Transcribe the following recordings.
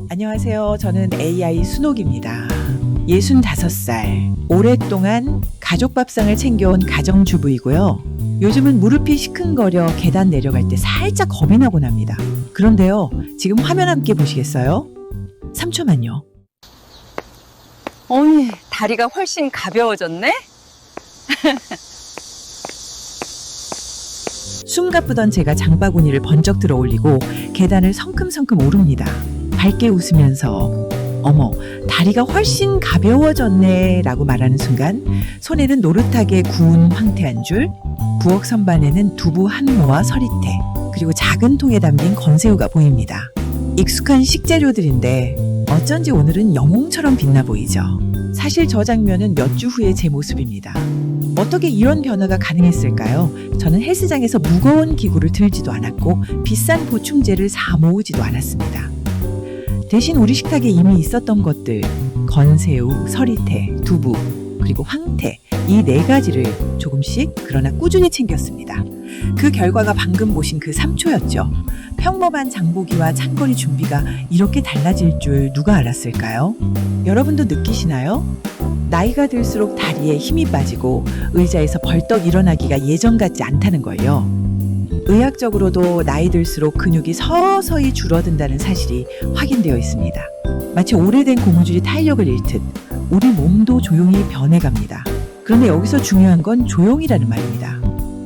안녕하세요. 저는 AI 순옥입니다. 65살, 오랫동안 가족 밥상을 챙겨온 가정주부이고요. 요즘은 무릎이 시큰거려 계단 내려갈 때 살짝 겁이 나곤 합니다. 그런데요, 지금 화면 함께 보시겠어요? 3초만요. 어머니, 다리가 훨씬 가벼워졌네? 숨가쁘던 제가 장바구니를 번쩍 들어 올리고 계단을 성큼성큼 오릅니다. 밝게 웃으면서 어머, 다리가 훨씬 가벼워졌네 라고 말하는 순간 손에는 노릇하게 구운 황태 한 줄, 부엌 선반에는 두부 한 모와 서리태, 그리고 작은 통에 담긴 건새우가 보입니다. 익숙한 식재료들인데 어쩐지 오늘은 영웅처럼 빛나 보이죠. 사실 저 장면은 몇 주 후의 제 모습입니다. 어떻게 이런 변화가 가능했을까요? 저는 헬스장에서 무거운 기구를 들지도 않았고 비싼 보충제를 사 모으지도 않았습니다. 대신 우리 식탁에 이미 있었던 것들, 건새우, 서리태, 두부, 그리고 황태, 이 4가지를 조금씩 그러나 꾸준히 챙겼습니다. 그 결과가 방금 보신 그 3초였죠. 평범한 장보기와餐거리 준비가 이렇게 달라질 줄 누가 알았을까요? 여러분도 느끼시나요? 나이가 들수록 다리에 힘이 빠지고 의자에서 벌떡 일어나기가 예전 같지 않다는 걸요. 의학적으로도 나이 들수록 근육이 서서히 줄어든다는 사실이 확인되어 있습니다. 마치 오래된 고무줄이 탄력을 잃듯 우리 몸도 조용히 변해갑니다. 그런데 여기서 중요한 건 조용이라는 말입니다.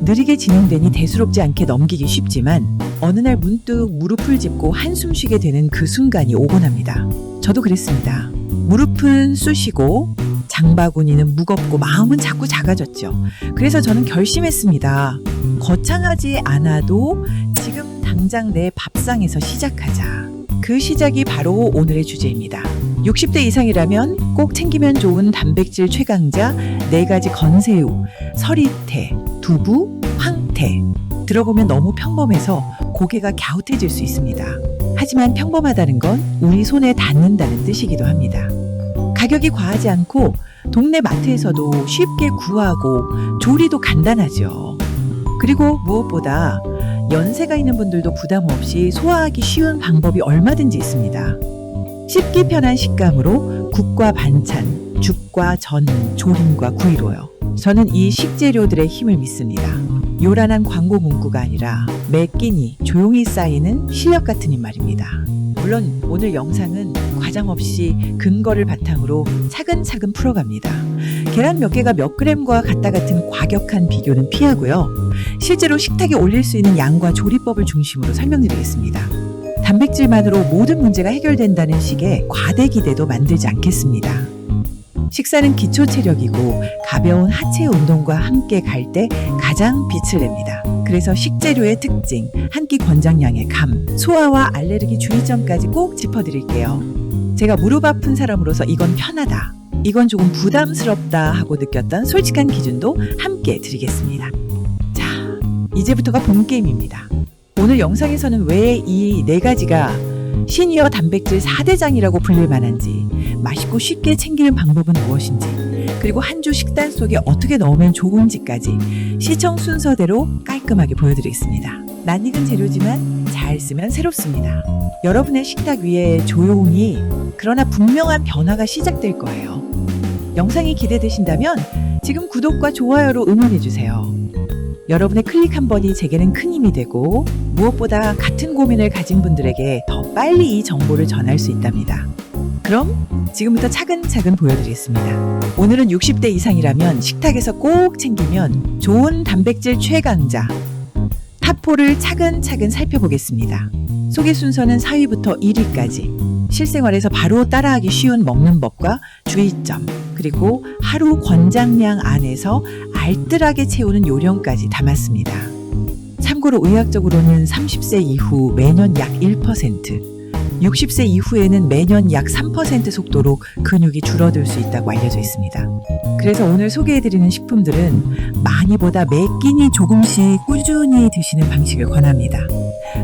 느리게 진행되니 대수롭지 않게 넘기기 쉽지만 어느 날 문득 무릎을 짚고 한숨 쉬게 되는 그 순간이 오곤 합니다. 저도 그랬습니다. 무릎은 쑤시고 장바구니는 무겁고 마음은 자꾸 작아졌죠. 그래서 저는 결심했습니다. 거창하지 않아도 지금 당장 내 밥상에서 시작하자. 그 시작이 바로 오늘의 주제입니다. 60대 이상이라면 꼭 챙기면 좋은 단백질 최강자 4가지 건새우, 서리태, 두부, 황태. 들어보면 너무 평범해서 고개가 갸웃해질 수 있습니다. 하지만 평범하다는 건 우리 손에 닿는다는 뜻이기도 합니다. 가격이 과하지 않고 동네 마트에서도 쉽게 구하고 조리도 간단하죠. 그리고 무엇보다 연세가 있는 분들도 부담 없이 소화하기 쉬운 방법이 얼마든지 있습니다. 씹기 편한 식감으로 국과 반찬, 죽과 전, 조림과 구이로요. 저는 이 식재료들의 힘을 믿습니다. 요란한 광고 문구가 아니라 매 끼니 조용히 쌓이는 실력 같은 말입니다. 물론 오늘 영상은 과장 없이 근거를 바탕으로 차근차근 풀어갑니다. 계란 몇 개가 몇 그램과 같다 같은 과격한 비교는 피하고요. 실제로 식탁에 올릴 수 있는 양과 조리법을 중심으로 설명드리겠습니다. 단백질만으로 모든 문제가 해결된다는 식의 과대 기대도 만들지 않겠습니다. 식사는 기초 체력이고 가벼운 하체 운동과 함께 갈 때 가장 빛을 냅니다. 그래서 식재료의 특징, 한 끼 권장량의 감, 소화와 알레르기 주의점까지 꼭 짚어드릴게요. 제가 무릎 아픈 사람으로서 이건 편하다, 이건 조금 부담스럽다 하고 느꼈던 솔직한 기준도 함께 드리겠습니다. 자, 이제부터가 본 게임입니다. 오늘 영상에서는 왜 이 4가지가 시니어 단백질 4대장이라고 불릴 만한지, 맛있고 쉽게 챙기는 방법은 무엇인지, 그리고 한 주 식단 속에 어떻게 넣으면 좋은지까지 시청 순서대로 깔끔하게 보여드리겠습니다. 낯익은 재료지만 잘 쓰면 새롭습니다. 여러분의 식탁 위에 조용히 그러나 분명한 변화가 시작될 거예요. 영상이 기대되신다면 지금 구독과 좋아요로 응원해주세요. 여러분의 클릭 한 번이 제게는 큰 힘이 되고 무엇보다 같은 고민을 가진 분들에게 더 빨리 이 정보를 전할 수 있답니다. 그럼 지금부터 차근차근 보여드리겠습니다. 오늘은 60대 이상이라면 식탁에서 꼭 챙기면 좋은 단백질 최강자 탑4를 차근차근 살펴보겠습니다. 소개 순서는 4위부터 1위까지 실생활에서 바로 따라하기 쉬운 먹는 법과 주의점, 그리고 하루 권장량 안에서 알뜰하게 채우는 요령까지 담았습니다. 참고로 의학적으로는 30세 이후 매년 약 1%, 60세 이후에는 매년 약 3% 속도로 근육이 줄어들 수 있다고 알려져 있습니다. 그래서 오늘 소개해드리는 식품들은 많이보다 매 끼니 조금씩 꾸준히 드시는 방식을 권합니다.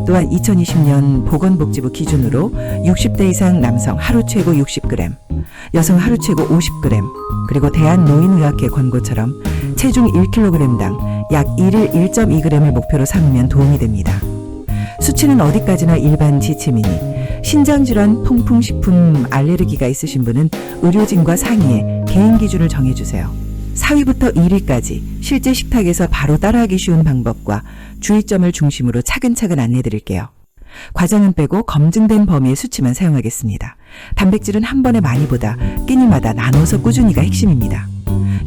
또한 2020년 보건복지부 기준으로 60대 이상 남성 하루 최고 60g, 여성 하루 최고 50g, 그리고 대한노인의학회 권고처럼 체중 1kg당 약 1일 1.2g을 목표로 삼으면 도움이 됩니다. 수치는 어디까지나 일반 지침이니 신장질환, 통풍식품 알레르기가 있으신 분은 의료진과 상의해 개인 기준을 정해주세요. 4위부터 1위까지 실제 식탁에서 바로 따라하기 쉬운 방법과 주의점을 중심으로 차근차근 안내드릴게요. 과장은 빼고 검증된 범위의 수치만 사용하겠습니다. 단백질은 한 번에 많이보다 끼니마다 나눠서 꾸준히가 핵심입니다.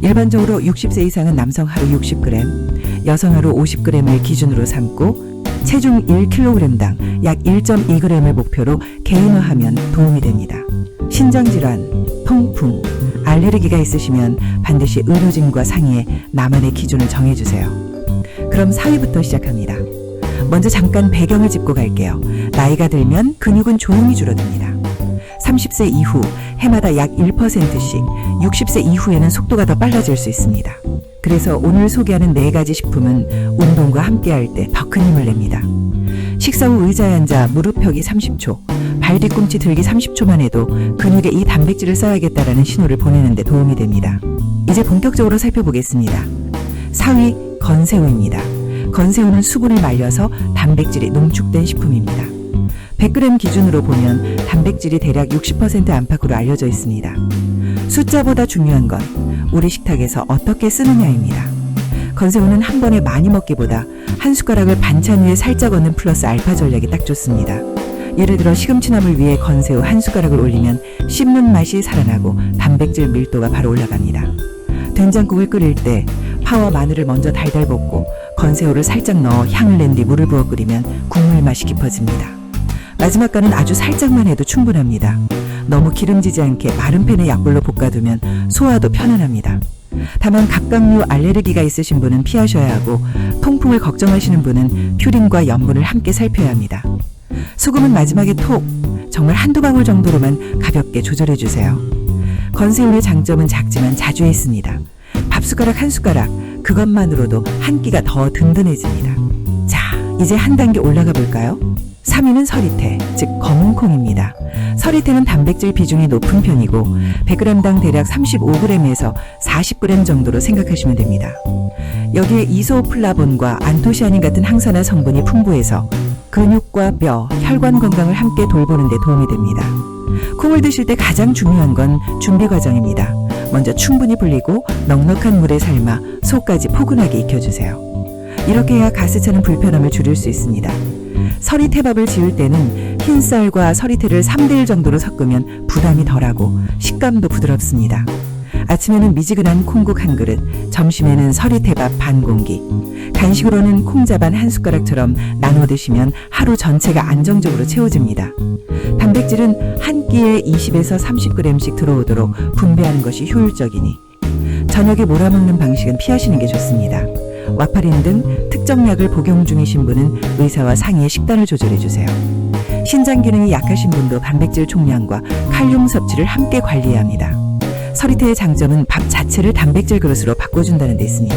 일반적으로 60세 이상은 남성 하루 60g, 여성 하루 50g을 기준으로 삼고 체중 1kg당 약 1.2g을 목표로 개인화하면 도움이 됩니다. 신장질환, 통풍, 알레르기가 있으시면 반드시 의료진과 상의해 나만의 기준을 정해주세요. 그럼 4위부터 시작합니다. 먼저 잠깐 배경을 짚고 갈게요. 나이가 들면 근육은 조용히 줄어듭니다. 30세 이후 해마다 약 1%씩, 60세 이후에는 속도가 더 빨라질 수 있습니다. 그래서 오늘 소개하는 4가지 식품은 운동과 함께할 때 더 큰 힘을 냅니다. 식사 후 의자에 앉아 무릎 펴기 30초, 발 뒤꿈치 들기 30초만 해도 근육에 이 단백질을 써야겠다라는 신호를 보내는 데 도움이 됩니다. 이제 본격적으로 살펴보겠습니다. 4위 건새우입니다. 건새우는 수분을 말려서 단백질이 농축된 식품입니다. 100g 기준으로 보면 단백질이 대략 60% 안팎으로 알려져 있습니다. 숫자보다 중요한 건 우리 식탁에서 어떻게 쓰느냐입니다. 건새우는 한 번에 많이 먹기보다 한 숟가락을 반찬 위에 살짝 얹는 플러스 알파 전략이 딱 좋습니다. 예를 들어 시금치나물 위에 건새우 한 숟가락을 올리면 씹는 맛이 살아나고 단백질 밀도가 바로 올라갑니다. 된장국을 끓일 때 파와 마늘을 먼저 달달 볶고 건새우를 살짝 넣어 향을 낸 뒤 물을 부어 끓이면 국물 맛이 깊어집니다. 마지막 간은 아주 살짝만 해도 충분합니다. 너무 기름지지 않게 마른 팬에 약불로 볶아두면 소화도 편안합니다. 다만 각각류 알레르기가 있으신 분은 피하셔야 하고 통풍을 걱정하시는 분은 퓨린과 염분을 함께 살펴야 합니다. 소금은 마지막에 톡, 정말 한두 방울 정도로만 가볍게 조절해 주세요. 건새우의 장점은 작지만 자주 있습니다. 밥숟가락 한 숟가락, 그것만으로도 한 끼가 더 든든해집니다. 자, 이제 한 단계 올라가 볼까요? 3위는 서리태, 즉 검은콩입니다. 서리태는 단백질 비중이 높은 편이고 100g당 대략 35g에서 40g 정도로 생각하시면 됩니다. 여기에 이소플라본과 안토시아닌 같은 항산화 성분이 풍부해서 근육과 뼈, 혈관 건강을 함께 돌보는 데 도움이 됩니다. 콩을 드실 때 가장 중요한 건 준비 과정입니다. 먼저 충분히 불리고 넉넉한 물에 삶아 속까지 포근하게 익혀주세요. 이렇게 해야 가스 차는 불편함을 줄일 수 있습니다. 서리태밥을 지을 때는 흰쌀과 서리태를 3대1 정도로 섞으면 부담이 덜하고 식감도 부드럽습니다. 아침에는 미지근한 콩국 한 그릇, 점심에는 서리태밥 반 공기, 간식으로는 콩자반 한 숟가락처럼 나눠 드시면 하루 전체가 안정적으로 채워집니다. 단백질은 한 끼에 20에서 30g씩 들어오도록 분배하는 것이 효율적이니 저녁에 몰아먹는 방식은 피하시는 게 좋습니다. 와파린 등 특정 약을 복용 중이신 분은 의사와 상의해 식단을 조절해 주세요. 신장 기능이 약하신 분도 단백질 총량과 칼륨 섭취를 함께 관리해야 합니다. 서리태의 장점은 밥 자체를 단백질 그릇으로 바꿔준다는 데 있습니다.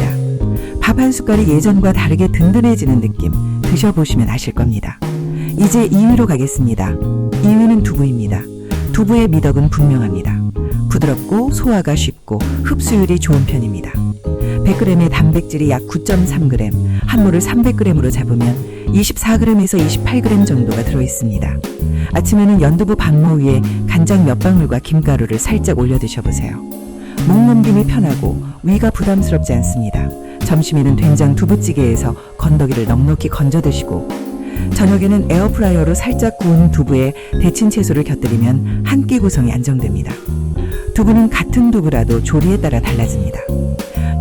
밥 한 숟갈이 예전과 다르게 든든해지는 느낌 드셔보시면 아실 겁니다. 이제 2위로 가겠습니다. 2위는 두부입니다. 두부의 미덕은 분명합니다. 부드럽고 소화가 쉽고 흡수율이 좋은 편입니다. 100g의 단백질이 약 9.3g, 한 모를 300g으로 잡으면 24g에서 28g 정도가 들어있습니다. 아침에는 연두부 반모 위에 간장 몇 방울과 김가루를 살짝 올려 드셔보세요. 목 넘김이 편하고 위가 부담스럽지 않습니다. 점심에는 된장 두부찌개에서 건더기를 넉넉히 건져 드시고 저녁에는 에어프라이어로 살짝 구운 두부에 데친 채소를 곁들이면 한 끼 구성이 안정됩니다. 두부는 같은 두부라도 조리에 따라 달라집니다.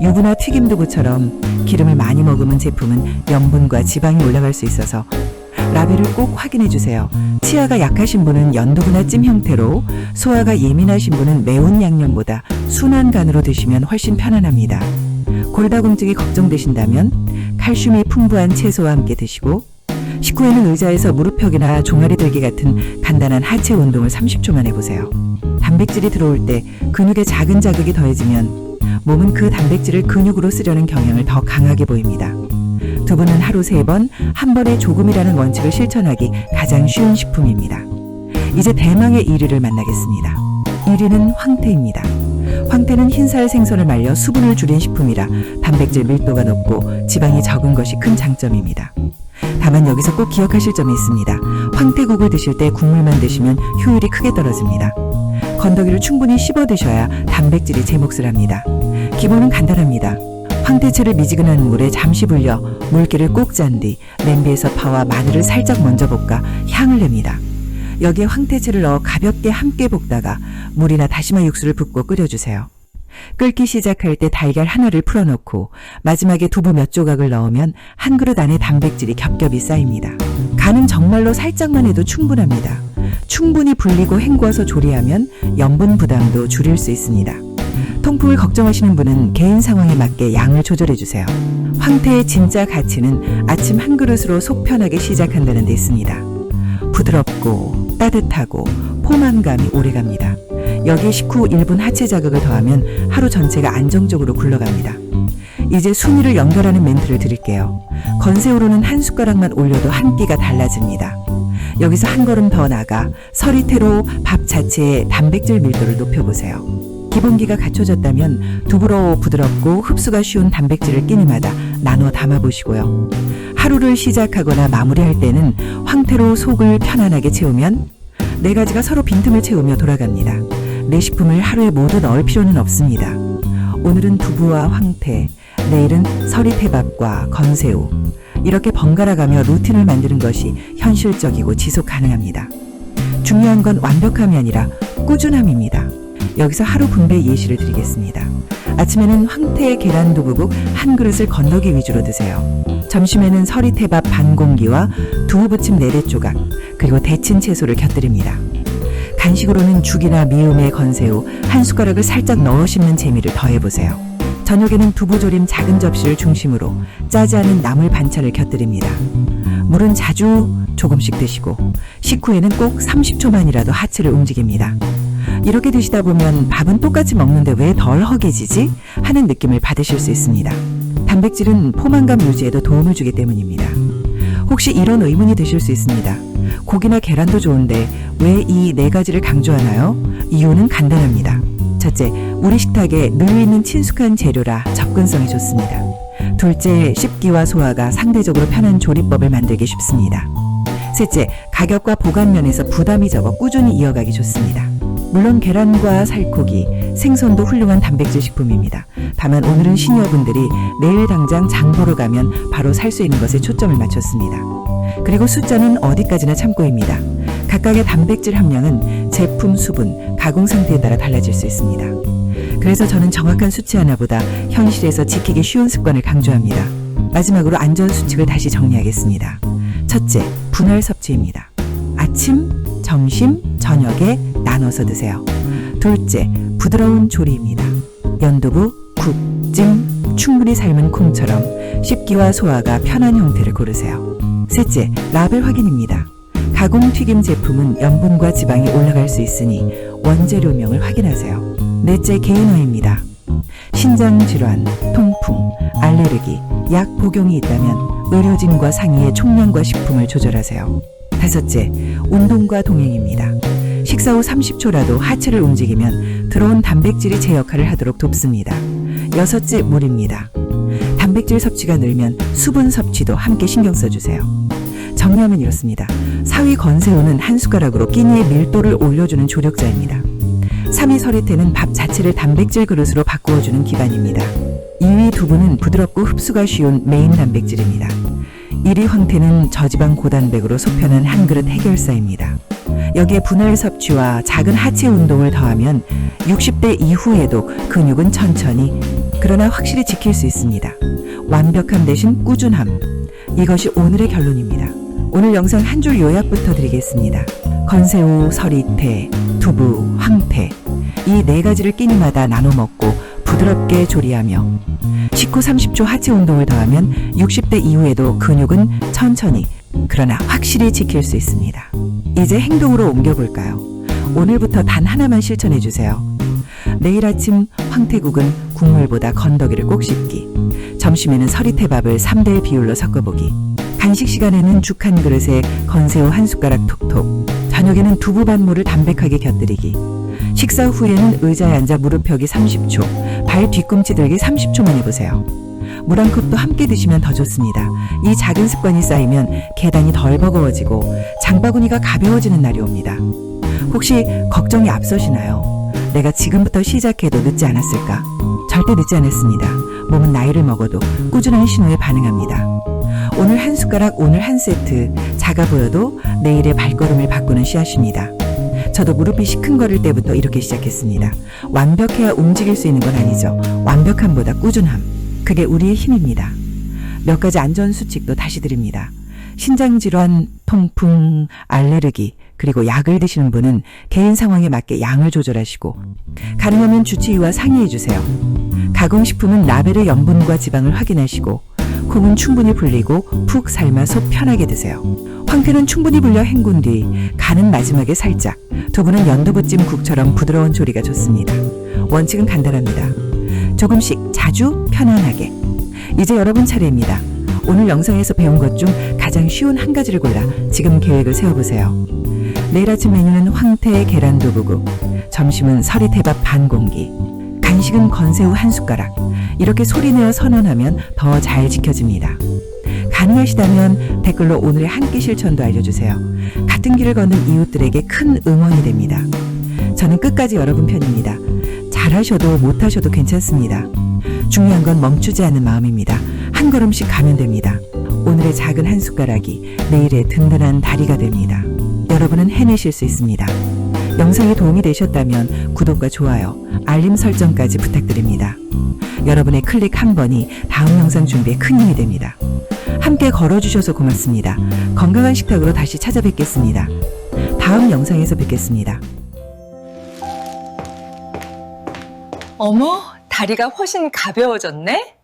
유부나 튀김 두부처럼 기름을 많이 머금은 제품은 염분과 지방이 올라갈 수 있어서 라벨을 꼭 확인해 주세요. 치아가 약하신 분은 연두부나 찜 형태로, 소화가 예민하신 분은 매운 양념보다 순한 간으로 드시면 훨씬 편안합니다. 골다공증이 걱정되신다면 칼슘이 풍부한 채소와 함께 드시고 식후에는 의자에서 무릎펴기나 종아리 들기 같은 간단한 하체 운동을 30초만 해보세요. 단백질이 들어올 때 근육에 작은 자극이 더해지면 몸은 그 단백질을 근육으로 쓰려는 경향을 더 강하게 보입니다. 두부는 하루 3번, 한 번에 조금이라는 원칙을 실천하기 가장 쉬운 식품입니다. 이제 대망의 1위를 만나겠습니다. 1위는 황태입니다. 황태는 흰살 생선을 말려 수분을 줄인 식품이라 단백질 밀도가 높고 지방이 적은 것이 큰 장점입니다. 다만 여기서 꼭 기억하실 점이 있습니다. 황태국을 드실 때 국물만 드시면 효율이 크게 떨어집니다. 건더기를 충분히 씹어 드셔야 단백질이 제 몫을 합니다. 기본은 간단합니다. 황태채를 미지근한 물에 잠시 불려 물기를 꼭 짠 뒤 냄비에서 파와 마늘을 살짝 먼저 볶아 향을 냅니다. 여기에 황태채를 넣어 가볍게 함께 볶다가 물이나 다시마 육수를 붓고 끓여주세요. 끓기 시작할 때 달걀 하나를 풀어넣고 마지막에 두부 몇 조각을 넣으면 한 그릇 안에 단백질이 겹겹이 쌓입니다. 간은 정말로 살짝만 해도 충분합니다. 충분히 불리고 헹구어서 조리하면 염분 부담도 줄일 수 있습니다. 통풍을 걱정하시는 분은 개인 상황에 맞게 양을 조절해 주세요. 황태의 진짜 가치는 아침 한 그릇으로 속 편하게 시작한다는 데 있습니다. 부드럽고 따뜻하고 포만감이 오래갑니다. 여기에 식후 1분 하체 자극을 더하면 하루 전체가 안정적으로 굴러갑니다. 이제 순위를 연결하는 멘트를 드릴게요. 건새우로는 한 숟가락만 올려도 한 끼가 달라집니다. 여기서 한 걸음 더 나가 서리태로 밥 자체의 단백질 밀도를 높여보세요. 기본기가 갖춰졌다면 두부로 부드럽고 흡수가 쉬운 단백질을 끼니마다 나눠 담아보시고요. 하루를 시작하거나 마무리할 때는 황태로 속을 편안하게 채우면 4가지가 서로 빈틈을 채우며 돌아갑니다. 내 식품을 하루에 모두 넣을 필요는 없습니다. 오늘은 두부와 황태, 내일은 서리태밥과 건새우. 이렇게 번갈아가며 루틴을 만드는 것이 현실적이고 지속 가능합니다. 중요한 건 완벽함이 아니라 꾸준함입니다. 여기서 하루 분배 예시를 드리겠습니다. 아침에는 황태 계란 두부국 한 그릇을 건더기 위주로 드세요. 점심에는 서리태밥 반 공기와 두부부침 4대 조각, 그리고 데친 채소를 곁들입니다. 간식으로는 죽이나 미음의 건새우 한 숟가락을 살짝 넣어 씹는 재미를 더해보세요. 저녁에는 두부조림 작은 접시를 중심으로 짜지 않은 나물 반찬을 곁들입니다. 물은 자주 조금씩 드시고 식후에는 꼭 30초만이라도 하체를 움직입니다. 이렇게 드시다 보면 밥은 똑같이 먹는데 왜 덜 허기지지? 하는 느낌을 받으실 수 있습니다. 단백질은 포만감 유지에도 도움을 주기 때문입니다. 혹시 이런 의문이 드실 수 있습니다. 고기나 계란도 좋은데 왜 이 4가지를 강조하나요? 이유는 간단합니다. 첫째, 우리 식탁에 늘 있는 친숙한 재료라 접근성이 좋습니다. 둘째, 씹기와 소화가 상대적으로 편한 조리법을 만들기 쉽습니다. 셋째, 가격과 보관 면에서 부담이 적어 꾸준히 이어가기 좋습니다. 물론 계란과 살코기, 생선도 훌륭한 단백질 식품입니다. 다만 오늘은 시니어분들이 내일 당장 장 보러 가면 바로 살 수 있는 것에 초점을 맞췄습니다. 그리고 숫자는 어디까지나 참고입니다. 각각의 단백질 함량은 제품 수분, 가공 상태에 따라 달라질 수 있습니다. 그래서 저는 정확한 수치 하나보다 현실에서 지키기 쉬운 습관을 강조합니다. 마지막으로 안전 수칙을 다시 정리하겠습니다. 첫째, 분할 섭취입니다. 아침, 점심, 저녁에 나눠서 드세요. 둘째, 부드러운 조리입니다. 연두부, 국, 찜, 충분히 삶은 콩처럼 씹기와 소화가 편한 형태를 고르세요. 셋째, 라벨 확인입니다. 가공 튀김 제품은 염분과 지방이 올라갈 수 있으니 원재료명을 확인하세요. 넷째, 개인화입니다. 신장질환, 통풍, 알레르기, 약 복용이 있다면 의료진과 상의해 총량과 식품을 조절하세요. 다섯째, 운동과 동행입니다. 식사 후 30초라도 하체를 움직이면 들어온 단백질이 제 역할을 하도록 돕습니다. 여섯째, 물입니다. 단백질 섭취가 늘면 수분 섭취도 함께 신경 써주세요. 정리하면 이렇습니다. 4위 건새우는 한 숟가락으로 끼니의 밀도를 올려주는 조력자입니다. 3위 서리태는 밥 자체를 단백질 그릇으로 바꾸어주는 기반입니다. 2위 두부는 부드럽고 흡수가 쉬운 메인 단백질입니다. 1위 황태는 저지방 고단백으로 속편한 한 그릇 해결사입니다. 여기에 분할 섭취와 작은 하체 운동을 더하면 60대 이후에도 근육은 천천히 그러나 확실히 지킬 수 있습니다. 완벽함 대신 꾸준함. 이것이 오늘의 결론입니다. 오늘 영상 한 줄 요약부터 드리겠습니다. 건새우, 서리태, 두부, 황태 이 4가지를 끼니마다 나눠 먹고 부드럽게 조리하며 식후 30초 하체 운동을 더하면 60대 이후에도 근육은 천천히 그러나 확실히 지킬 수 있습니다. 이제 행동으로 옮겨볼까요? 오늘부터 단 하나만 실천해 주세요. 내일 아침 황태국은 국물보다 건더기를 꼭 씹기. 점심에는 서리태밥을 3대1 비율로 섞어보기. 간식 시간에는 죽 한 그릇에 건새우 한 숟가락 톡톡. 저녁에는 두부 반물을 담백하게 곁들이기. 식사 후에는 의자에 앉아 무릎 펴기 30초, 발 뒤꿈치 들기 30초만 해보세요. 물 한 컵도 함께 드시면 더 좋습니다. 이 작은 습관이 쌓이면 계단이 덜 버거워지고 장바구니가 가벼워지는 날이 옵니다. 혹시 걱정이 앞서시나요? 내가 지금부터 시작해도 늦지 않았을까? 절대 늦지 않았습니다. 몸은 나이를 먹어도 꾸준한 신호에 반응합니다. 오늘 한 숟가락, 오늘 한 세트, 작아 보여도 내일의 발걸음을 바꾸는 씨앗입니다. 저도 무릎이 시큰거릴 때부터 이렇게 시작했습니다. 완벽해야 움직일 수 있는 건 아니죠. 완벽함보다 꾸준함. 그게 우리의 힘입니다. 몇 가지 안전수칙도 다시 드립니다. 신장질환, 통풍, 알레르기, 그리고 약을 드시는 분은 개인 상황에 맞게 양을 조절하시고 가능하면 주치의와 상의해주세요. 가공식품은 라벨의 염분과 지방을 확인하시고 콩은 충분히 불리고 푹 삶아 속 편하게 드세요. 황태는 충분히 불려 헹군 뒤 간은 마지막에 살짝, 두부는 연두부찜 국처럼 부드러운 조리가 좋습니다. 원칙은 간단합니다. 조금씩 자주 편안하게. 이제 여러분 차례입니다. 오늘 영상에서 배운 것 중 가장 쉬운 한 가지를 골라 지금 계획을 세워보세요. 내일 아침 메뉴는 황태 계란 두부국, 점심은 서리태밥 반 공기, 간식은 건새우 한 숟가락. 이렇게 소리내어 선언하면 더 잘 지켜집니다. 가능하시다면 댓글로 오늘의 한 끼 실천도 알려주세요. 같은 길을 걷는 이웃들에게 큰 응원이 됩니다. 저는 끝까지 여러분 편입니다. 잘하셔도 못하셔도 괜찮습니다. 중요한 건 멈추지 않는 마음입니다. 한 걸음씩 가면 됩니다. 오늘의 작은 한 숟가락이 내일의 든든한 다리가 됩니다. 여러분은 해내실 수 있습니다. 영상이 도움이 되셨다면 구독과 좋아요, 알림 설정까지 부탁드립니다. 여러분의 클릭 한 번이 다음 영상 준비에 큰 힘이 됩니다. 함께 걸어주셔서 고맙습니다. 건강한 식탁으로 다시 찾아뵙겠습니다. 다음 영상에서 뵙겠습니다. 어머, 다리가 훨씬 가벼워졌네?